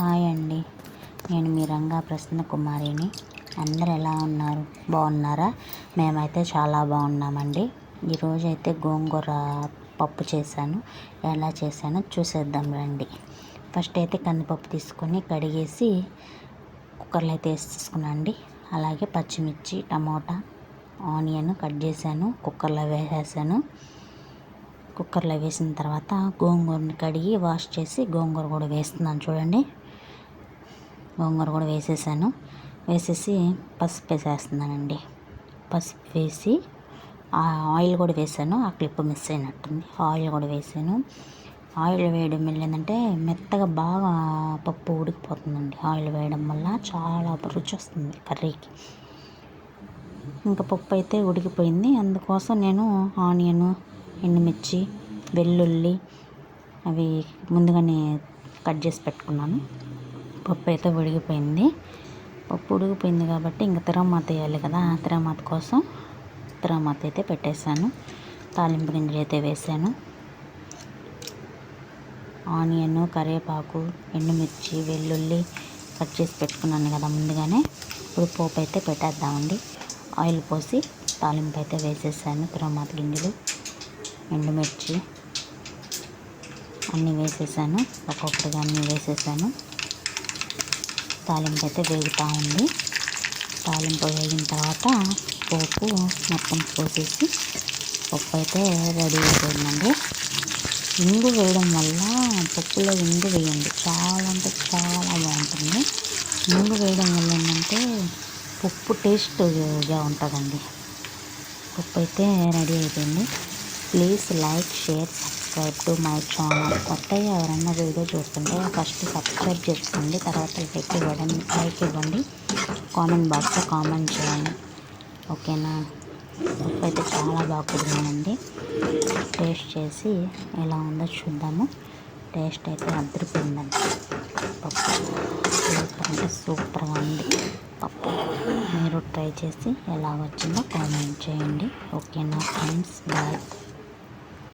Hi అండి, నేను మీ రంగా ప్రసన్న కుమారిని. అందరు ఎలా ఉన్నారు? బాగున్నారా? మేమైతే చాలా బాగున్నామండి. ఈరోజు అయితే గోంగూర పప్పు చేశాను. ఎలా చేశానో చూసేద్దాం రండి. ఫస్ట్ అయితే కందిపప్పు తీసుకొని కడిగేసి కుక్కర్లో అయితే వేసేసుకున్నాండి. అలాగే పచ్చిమిర్చి, టమోటా, ఆనియన్ కట్ చేశాను, కుక్కర్లో వేసేసాను. కుక్కర్లో వేసిన తర్వాత గోంగూరని కడిగి వాష్ చేసి గోంగూర కూడా వేస్తున్నాను చూడండి. గోంగూర కూడా వేసేసాను. వేసేసి పసుపు వేసేస్తున్నానండి. పసుపు వేసి ఆయిల్ కూడా వేసాను. ఆ క్లిప్ మిస్ అయినట్టుంది. ఆయిల్ కూడా వేసాను. ఆయిల్ వేయడం వల్ల ఏంటంటే మెత్తగా బాగా పప్పు ఉడికిపోతుందండి. ఆయిల్ వేయడం వల్ల చాలా రుచి వస్తుంది కర్రీకి. ఇంకా పప్పు అయితే ఉడికిపోయింది. అందుకోసం నేను ఆనియన్, ఎండుమిర్చి, వెల్లుల్లి అవి ముందుగానే కట్ చేసి పెట్టుకున్నాను. పప్పు అయితే ఉడికిపోయింది. పప్పు ఉడికిపోయింది కాబట్టి ఇంకా తిరగమాత వేయాలి కదా. తిరగమాత కోసం తిరగమాత అయితే పెట్టేశాను. తాలింపు గింజలు అయితే వేసాను. ఆనియన్, కరివేపాకు, ఎండుమిర్చి, వెల్లుల్లి కట్ చేసి పెట్టుకున్నాను కదా ముందుగానే. ఇప్పుడు పోపు అయితే పెట్టేద్దామండి. ఆయిల్ పోసి తాలింపు అయితే వేసేసాను. తిరగమాత గింజలు, ఎండుమిర్చి అన్నీ వేసేసాను. ఒక్కొక్కటిగా అన్నీ వేసేసాను. తాలింపు అయితే వేగుతూ ఉంది. తాలింపు వేగిన తర్వాత పోపు మొత్తం పోసేసి పప్పు అయితే రెడీ అయిపోయిందండి. ఇంగు వేయడం వల్ల పప్పులో ఇంగు వేయండి, చాలా అంటే చాలా బాగుంటుంది. ఇంగు వేయడం వల్ల ఏంటంటే పప్పు టేస్ట్గా ఉంటుందండి. పప్పు అయితే రెడీ అయిపోయింది. Please like, share, subscribe to my channel. కొత్తగా ఎవరైనా వీడియో చూస్తుంటే ఫస్ట్ సబ్స్క్రైబ్ చేసుకోండి, తర్వాత లైక్ ఇవ్వండి, కామెంట్ బాక్స్లో కామెంట్ చేయండి. ఓకేనా? పప్పు అయితే చాలా బాగా కుదిరిందండి. టేస్ట్ చేసి ఎలా ఉందో చూద్దాము. టేస్ట్ అయితే అదిరిపోయిందండి. పప్పు సూపర్ అంటే సూపర్గా ఉంది పప్పు. మీరు ట్రై చేసి ఎలా వచ్చిందో కామెంట్ చేయండి. ఓకేనా ఫ్రెండ్స్? బాయ్.